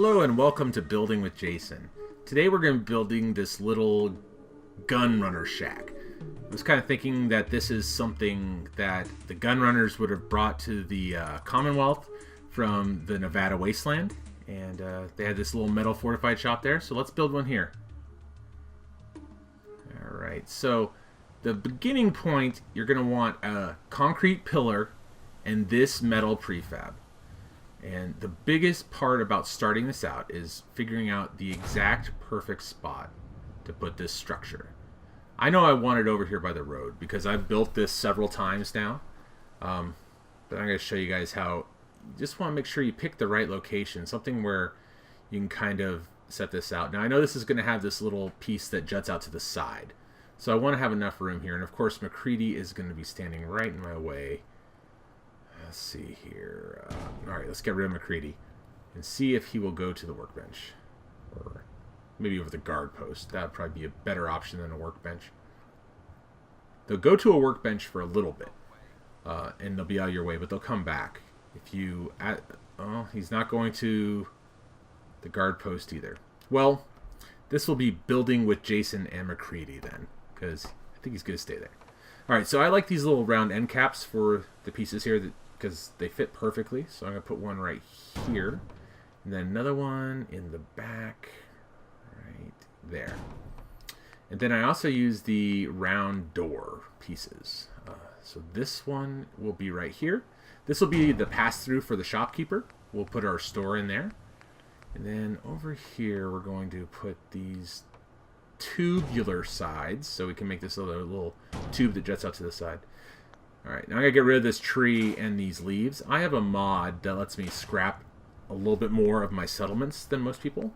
Hello and welcome to Building with Jason. Today we're going to be building this little gun runner shack. I was kind of thinking that this is something that the gun runners would have brought to the Commonwealth from the Nevada wasteland. And they had this little metal fortified shop there, so let's build one here. Alright, so the beginning point, you're going to want a concrete pillar and this metal prefab. And the biggest part about starting this out is figuring out the exact perfect spot to put this structure. I know I want it over here by the road because I've built this several times now. But I'm going to show you guys how you just want to make sure you pick the right location, something where you can kind of set this out. Now I know this is going to have this little piece that juts out to the side. So I want to have enough room here. And of course McCready is going to be standing right in my way. Let's see here. Alright, let's get rid of McCready and see if he will go to the workbench. Or maybe over the guard post. That would probably be a better option than a workbench. They'll go to a workbench for a little bit. And they'll be out of your way, but they'll come back. If you... Oh, he's not going to the guard post either. Well, this will be building with Jason and McCready then. Because I think he's going to stay there. Alright, so I like these little round end caps for the pieces here because they fit perfectly. So I'm going to put one right here. And then another one in the back right there. And then I also use the round door pieces. So this one will be right here. This will be the pass-through for the shopkeeper. We'll put our store in there. And then over here we're going to put these tubular sides so we can make this little tube that juts out to the side. Alright, now I'm going to get rid of this tree and these leaves. I have a mod that lets me scrap a little bit more of my settlements than most people.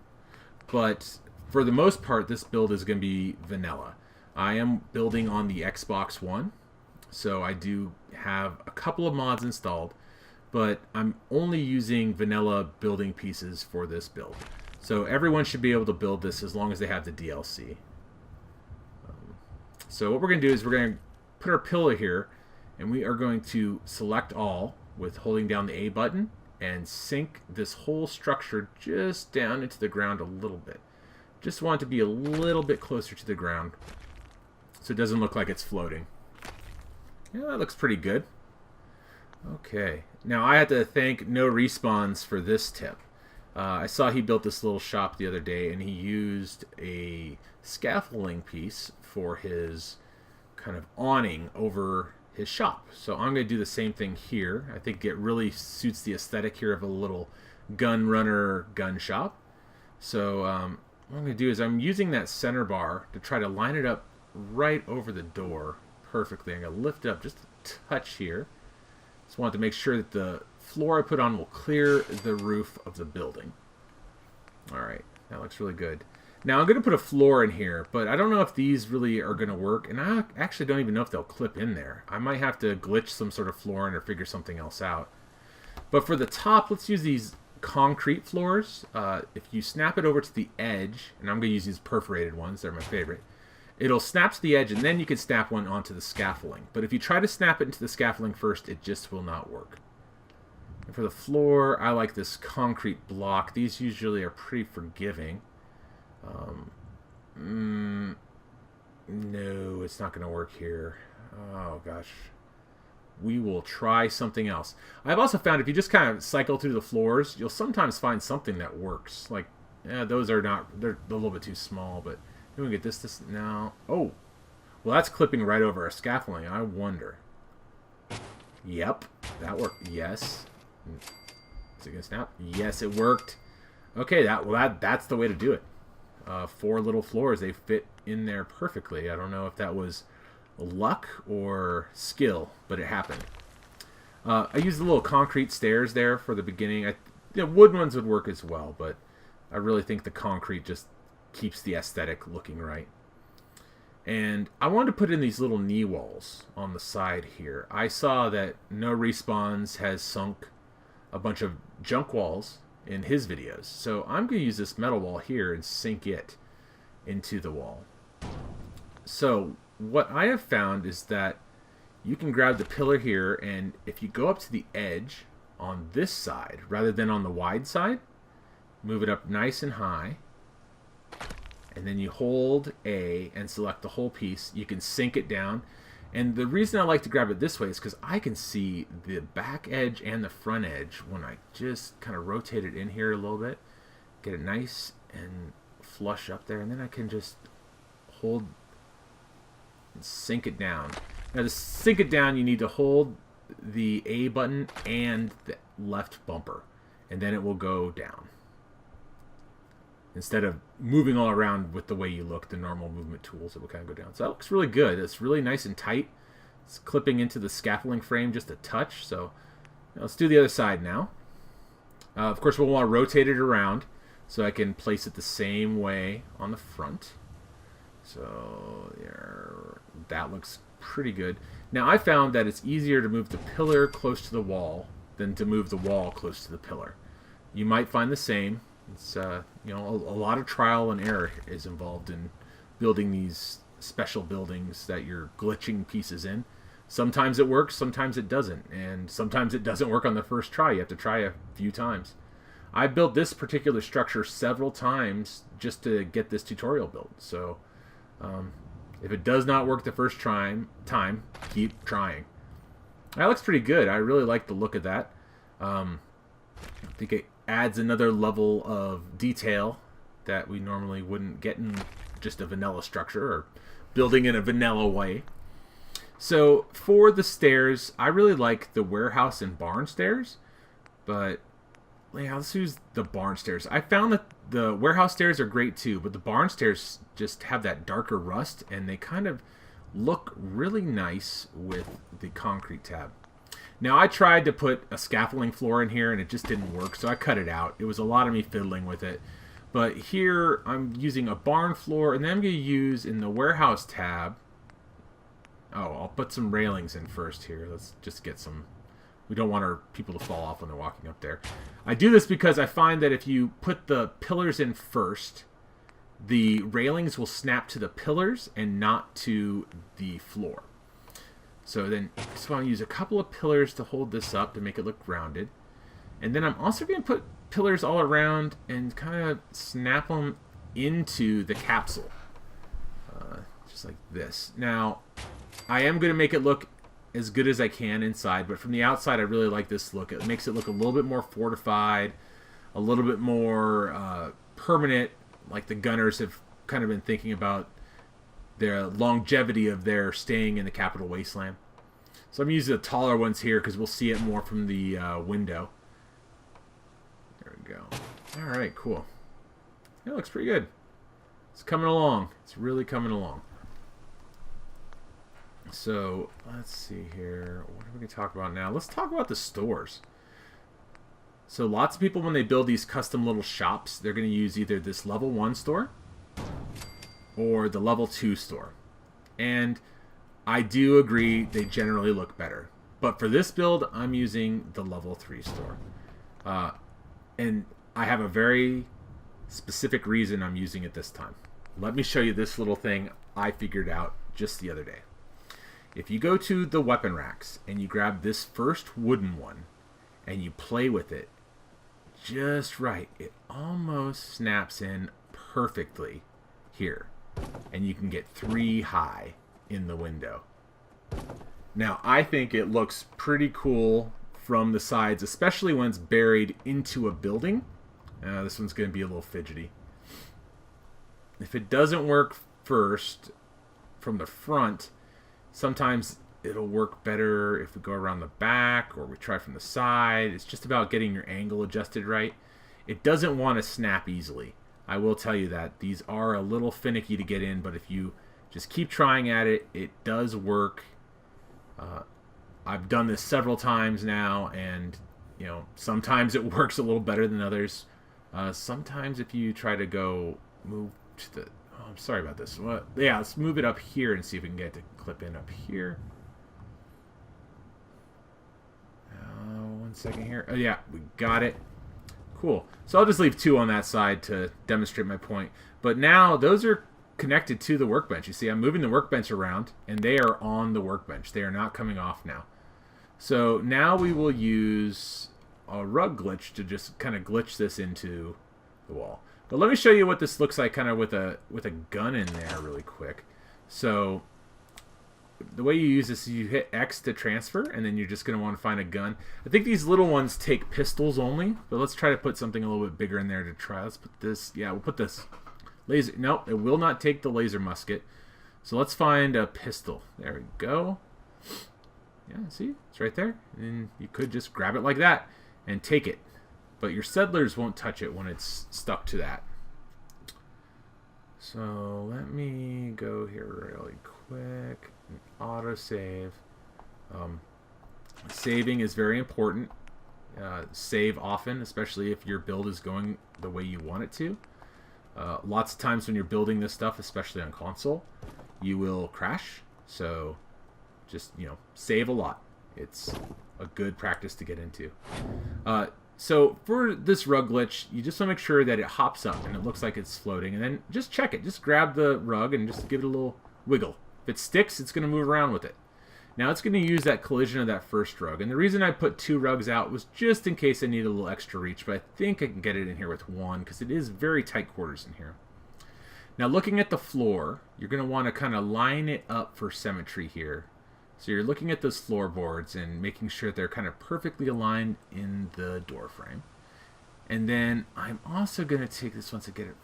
But for the most part, this build is going to be vanilla. I am building on the Xbox One, so I do have a couple of mods installed, but I'm only using vanilla building pieces for this build. So everyone should be able to build this as long as they have the DLC. So what we're going to do is we're going to put our pillar here, and we are going to select all with holding down the A button and sink this whole structure just down into the ground a little bit. Just want it to be a little bit closer to the ground so it doesn't look like it's floating. Yeah, that looks pretty good. Okay, now I have to thank No Respawns for this tip. I saw he built this little shop the other day, and he used a scaffolding piece for his kind of awning over his shop. So I'm going to do the same thing here. I think it really suits the aesthetic here of a little gun runner gun shop. So what I'm going to do is I'm using that center bar to try to line it up right over the door perfectly. I'm going to lift it up just a touch here. Just wanted to make sure that the floor I put on will clear the roof of the building. Alright, that looks really good. Now I'm going to put a floor in here, but I don't know if these really are going to work, and I actually don't even know if they'll clip in there. I might have to glitch some sort of floor in or figure something else out. But for the top, let's use these concrete floors. If you snap it over to the edge, and I'm going to use these perforated ones, they're my favorite, it'll snap to the edge, and then you can snap one onto the scaffolding. But if you try to snap it into the scaffolding first, it just will not work. And for the floor, I like this concrete block. These usually are pretty forgiving. No, it's not going to work here. Oh, gosh. We will try something else. I've also found if you just kind of cycle through the floors, you'll sometimes find something that works. Like, those are not, they're a little bit too small, but we can get this now. Oh, well, that's clipping right over our scaffolding. I wonder. Yep, that worked. Yes. Is it going to snap? Yes, it worked. Okay, that's the way to do it. 4 little floors, they fit in there perfectly. I don't know if that was luck or skill, but it happened. I used the little concrete stairs there for the beginning. Wood ones would work as well, but I really think the concrete just keeps the aesthetic looking right. And I wanted to put in these little knee walls on the side here. I saw that No Respawns has sunk a bunch of junk walls in his videos. So I'm going to use this metal wall here and sink it into the wall. So what I have found is that you can grab the pillar here, and if you go up to the edge on this side rather than on the wide side, move it up nice and high, and then you hold A and select the whole piece. You can sink it down. And the reason I like to grab it this way is because I can see the back edge and the front edge when I just kind of rotate it in here a little bit. Get it nice and flush up there, and then I can just hold and sink it down. Now to sink it down, you need to hold the A button and the left bumper, and then it will go down. Instead of moving all around with the way you look, the normal movement tools, it will kind of go down. So that looks really good. It's really nice and tight. It's clipping into the scaffolding frame just a touch. So let's do the other side now. Of course, we'll want to rotate it around so I can place it the same way on the front. So there, that looks pretty good. Now I found that it's easier to move the pillar close to the wall than to move the wall close to the pillar. You might find the same. It's you know, a lot of trial and error is involved in building these special buildings that you're glitching pieces in. Sometimes it works, sometimes it doesn't, and sometimes it doesn't work on the first try. You have to try a few times. I built this particular structure several times just to get this tutorial built. So if it does not work the first time, keep trying. That looks pretty good. I really like the look of that. I think it adds another level of detail that we normally wouldn't get in just a vanilla structure or building in a vanilla way. So for the stairs, I really like the warehouse and barn stairs, but yeah, let's use the barn stairs. I found that the warehouse stairs are great too, but the barn stairs just have that darker rust, and they kind of look really nice with the concrete tab. Now I tried to put a scaffolding floor in here and it just didn't work, so I cut it out. It was a lot of me fiddling with it. But here I'm using a barn floor, and then I'm going to use in the warehouse tab. Oh, I'll put some railings in first here. Let's just get some. We don't want our people to fall off when they're walking up there. I do this because I find that if you put the pillars in first, the railings will snap to the pillars and not to the floor. So then, so I'll use a couple of pillars to hold this up to make it look rounded. And then I'm also going to put pillars all around and kind of snap them into the capsule. Just like this. Now, I am going to make it look as good as I can inside, but from the outside I really like this look. It makes it look a little bit more fortified, a little bit more permanent, like the gunners have kind of been thinking about the longevity of their staying in the Capital Wasteland. So I'm using the taller ones here because we'll see it more from the window. There we go. Alright, cool. That looks pretty good. It's coming along. It's really coming along. So, let's see here. What are we going to talk about now? Let's talk about the stores. So, lots of people, when they build these custom little shops, they're going to use either this level 1 store or the level 2 store. And I do agree they generally look better. But for this build, I'm using the level 3 store. And I have a very specific reason I'm using it this time. Let me show you this little thing I figured out just the other day. If you go to the weapon racks and you grab this first wooden one and you play with it just right, it almost snaps in perfectly here. And you can get 3 high in the window. Now, I think it looks pretty cool from the sides, especially when it's buried into a building. This one's going to be a little fidgety. If it doesn't work first from the front, sometimes it'll work better if we go around the back or we try from the side. It's just about getting your angle adjusted right. It doesn't want to snap easily. I will tell you that. These are a little finicky to get in, but if you just keep trying at it, it does work. I've done this several times now, and you know, sometimes it works a little better than others. Sometimes if you try to go move to the... Oh, I'm sorry about this. Well, yeah, let's move it up here and see if we can get it to clip in up here. 1 second here. Oh yeah, we got it. Cool. So I'll just leave 2 on that side to demonstrate my point. But now those are connected to the workbench. You see, I'm moving the workbench around, and they are on the workbench. They are not coming off now. So now we will use a rug glitch to just kind of glitch this into the wall. But let me show you what this looks like kind of with a gun in there really quick. So the way you use this is you hit X to transfer, and then you're just going to want to find a gun. I think these little ones take pistols only, but let's try to put something a little bit bigger in there to try. Let's put this. Yeah, we'll put this. Laser. Nope, it will not take the laser musket. So let's find a pistol. There we go. Yeah, see? It's right there. And you could just grab it like that and take it. But your settlers won't touch it when it's stuck to that. So let me go here really quick. Autosave. Saving is very important. Save often, especially if your build is going the way you want it to. Lots of times when you're building this stuff, especially on console, you will crash. So just, save a lot. It's a good practice to get into. So for this rug glitch, you just want to make sure that it hops up and it looks like it's floating. And then just check it. Just grab the rug and just give it a little wiggle. If it sticks, it's going to move around with it. Now it's going to use that collision of that first rug. And the reason I put 2 rugs out was just in case I need a little extra reach. But I think I can get it in here with 1 because it is very tight quarters in here. Now looking at the floor, you're going to want to kind of line it up for symmetry here. So you're looking at those floorboards and making sure they're kind of perfectly aligned in the door frame. And then I'm also going to take this once I get it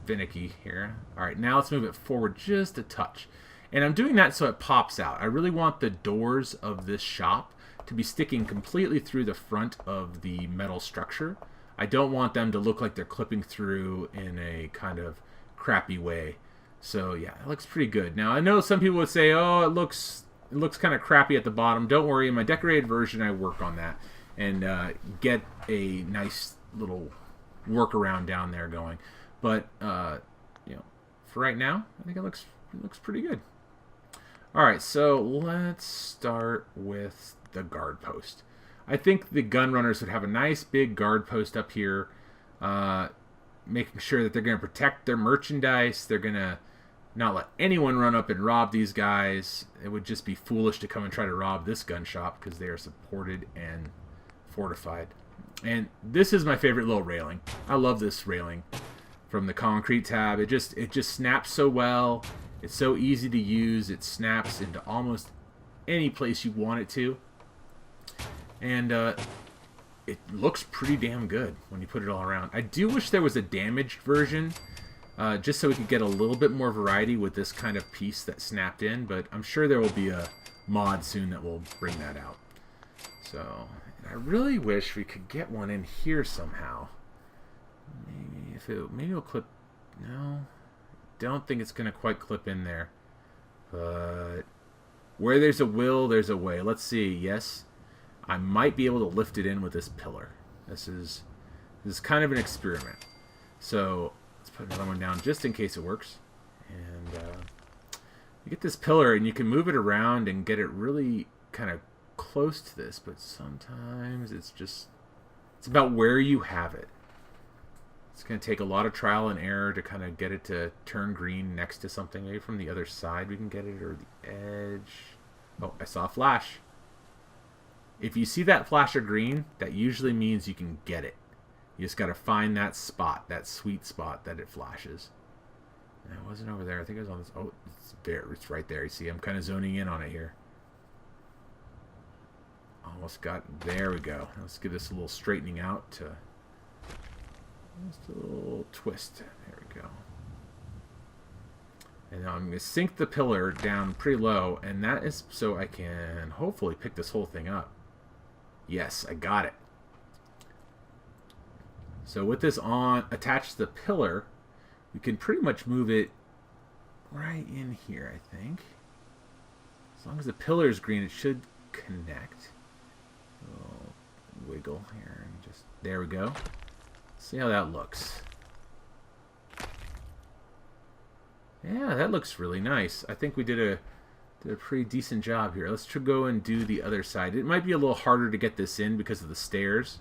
finicky here. All right, now let's move it forward just a touch. And I'm doing that so it pops out. I really want the doors of this shop to be sticking completely through the front of the metal structure. I don't want them to look like they're clipping through in a kind of crappy way. So yeah, it looks pretty good. Now I know some people would say, oh, it looks kind of crappy at the bottom. Don't worry, in my decorated version I work on that and get a nice little workaround down there going. But for right now, I think it looks pretty good. All right, so let's start with the guard post. I think the gun runners would have a nice big guard post up here, making sure that they're going to protect their merchandise. They're going to not let anyone run up and rob these guys. It would just be foolish to come and try to rob this gun shop because they are supported and fortified. And this is my favorite little railing. I love this railing from the concrete tab. It just snaps so well. It's so easy to use. It snaps into almost any place you want it to. And it looks pretty damn good when you put it all around. I do wish there was a damaged version, just so we could get a little bit more variety with this kind of piece that snapped in, but I'm sure there will be a mod soon that will bring that out. So, I really wish we could get one in here somehow. Maybe it'll clip. No, don't think it's going to quite clip in there. But where there's a will, there's a way. Let's see. Yes, I might be able to lift it in with this pillar. This is kind of an experiment. So let's put another one down just in case it works. And you get this pillar and you can move it around and get it really kind of close to this, but sometimes it's about where you have it. It's going to take a lot of trial and error to kind of get it to turn green next to something. Maybe from the other side we can get it, or the edge. Oh, I saw a flash. If you see that flash of green, that usually means you can get it. You just got to find that spot, that sweet spot that it flashes. And it wasn't over there. I think it was on this. Oh, it's there. It's right there. You see, I'm kind of zoning in on it here. Almost got. There we go. Let's give this a little straightening out to just a little twist. There we go. And now I'm going to sink the pillar down pretty low, and that is so I can hopefully pick this whole thing up. Yes, I got it. So with this on attached to the pillar, we can pretty much move it right in here, I think. As long as the pillar is green, it should connect. A little wiggle here, and just there we go. See how that looks. Yeah, that looks really nice. I think we did a pretty decent job here. Let's go and do the other side. It might be a little harder to get this in because of the stairs,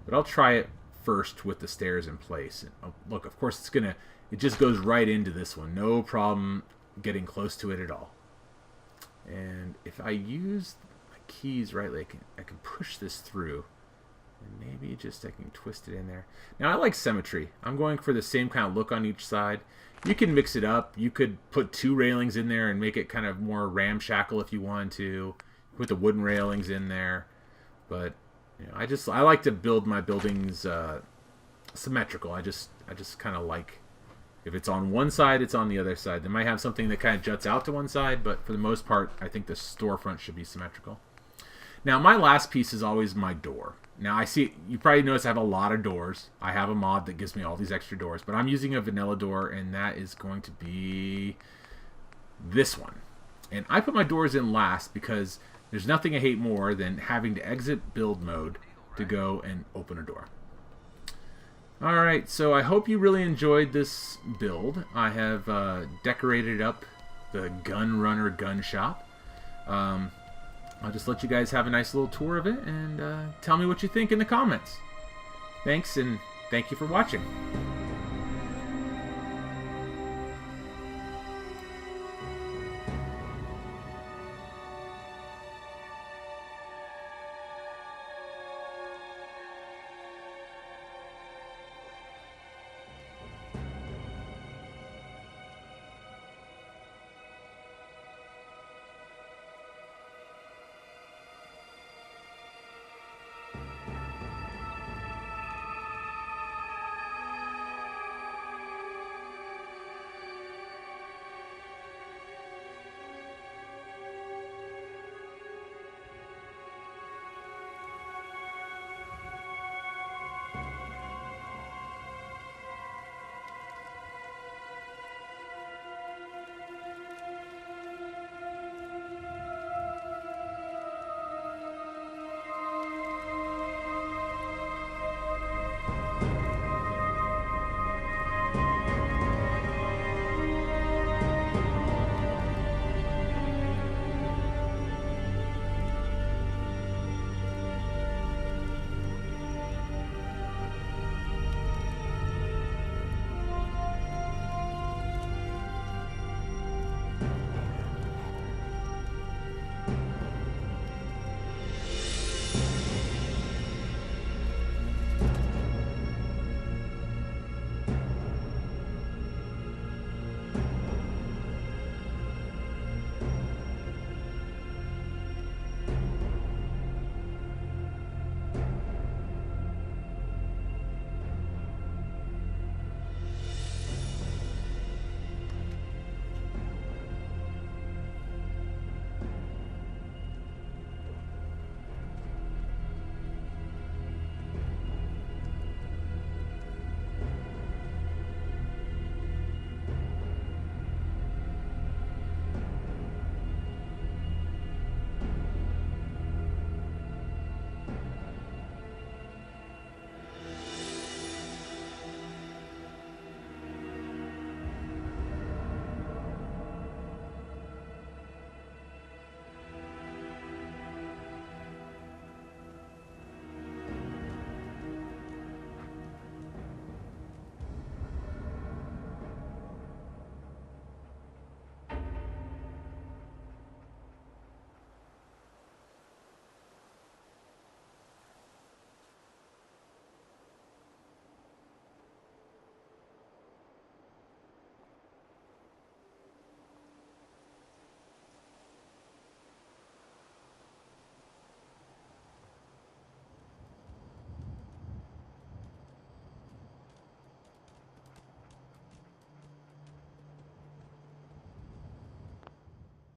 but I'll try it first with the stairs in place. And, oh, look, of course it just goes right into this one. No problem getting close to it at all. And if I use my keys rightly, I can push this through. And maybe just I can twist it in there. Now I like symmetry. I'm going for the same kind of look on each side. You can mix it up. You could put 2 railings in there and make it kind of more ramshackle if you want to. Put the wooden railings in there. But you know, I like to build my buildings symmetrical. I just kind of like, if it's on one side, it's on the other side. They might have something that kind of juts out to one side, but for the most part, I think the storefront should be symmetrical. Now, my last piece is always my door. Now, I see, you probably notice I have a lot of doors. I have a mod that gives me all these extra doors, but I'm using a vanilla door, and that is going to be this one. And I put my doors in last because there's nothing I hate more than having to exit build mode to go and open a door. Alright, so I hope you really enjoyed this build. I have decorated up the Gun Runner gun shop. I'll just let you guys have a nice little tour of it and tell me what you think in the comments. Thanks, and thank you for watching.